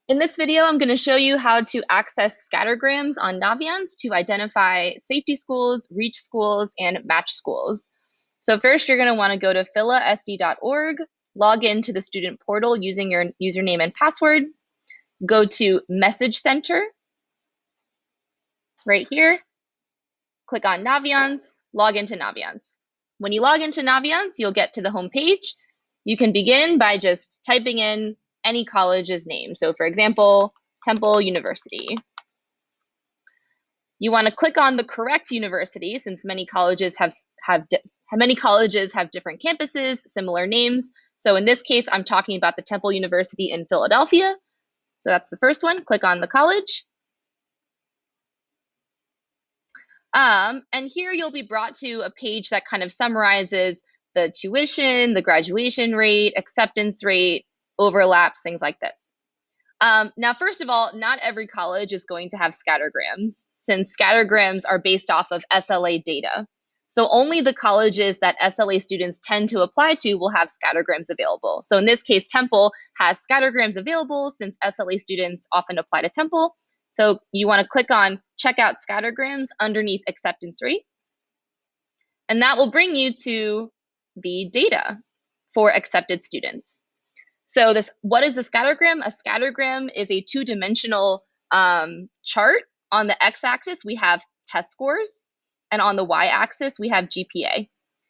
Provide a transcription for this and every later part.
In this video, I'm going to show you how to access scattergrams on Naviance to identify safety schools, reach schools, and match schools. So first, you're going to want to go to philasd.org, log into the student portal using your username and password, go to Message Center right here, click on Naviance, log into Naviance. When you log into Naviance, you'll get to the home page. You can begin by just typing in any college's name. So for example, Temple University. You want to click on the correct university since many colleges have different campuses, similar names. So in this case, I'm talking about the Temple University in Philadelphia. So that's the first one. Click on the college. And here you'll be brought to a page that kind of summarizes the tuition, the graduation rate, acceptance rate, overlaps, things like this. Now, first of all, not every college is going to have scattergrams, since scattergrams are based off of SLA data. So only the colleges that SLA students tend to apply to will have scattergrams available. So in this case, Temple has scattergrams available since SLA students often apply to Temple. So you want to click on Check Out Scattergrams underneath acceptance rate. And that will bring you to the data for accepted students. So what is a scattergram? A scattergram is a two-dimensional chart. On the x-axis, we have test scores, and on the y-axis, we have GPA.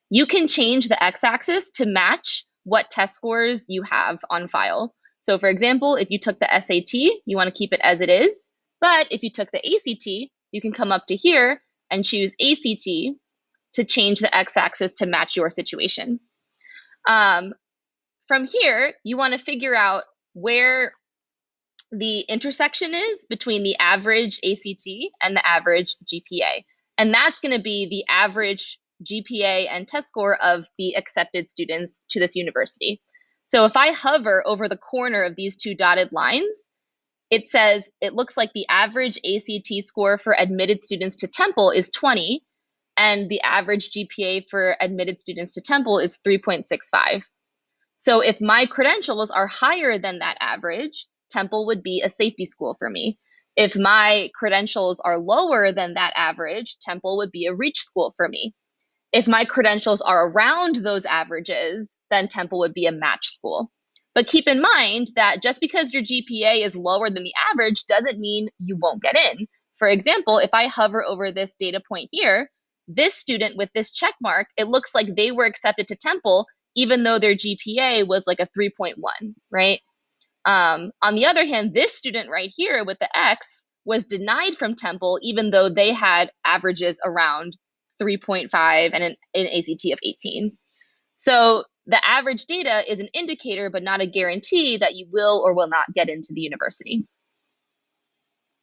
You can change the x-axis to match what test scores you have on file. So for example, if you took the SAT, you want to keep it as it is. But if you took the ACT, you can come up to here and choose ACT to change the x-axis to match your situation. From here, you want to figure out where the intersection is between the average ACT and the average GPA. And that's going to be the average GPA and test score of the accepted students to this university. So if I hover over the corner of these two dotted lines, it says it looks like the average ACT score for admitted students to Temple is 20, and the average GPA for admitted students to Temple is 3.65. So if my credentials are higher than that average, Temple would be a safety school for me. If my credentials are lower than that average, Temple would be a reach school for me. If my credentials are around those averages, then Temple would be a match school. But keep in mind that just because your GPA is lower than the average doesn't mean you won't get in. For example, if I hover over this data point here, this student with this check mark, it looks like they were accepted to Temple even though their GPA was like a 3.1, right? On the other hand, this student right here with the X was denied from Temple even though they had averages around 3.5 and an ACT of 18. So the average data is an indicator, but not a guarantee that you will or will not get into the university.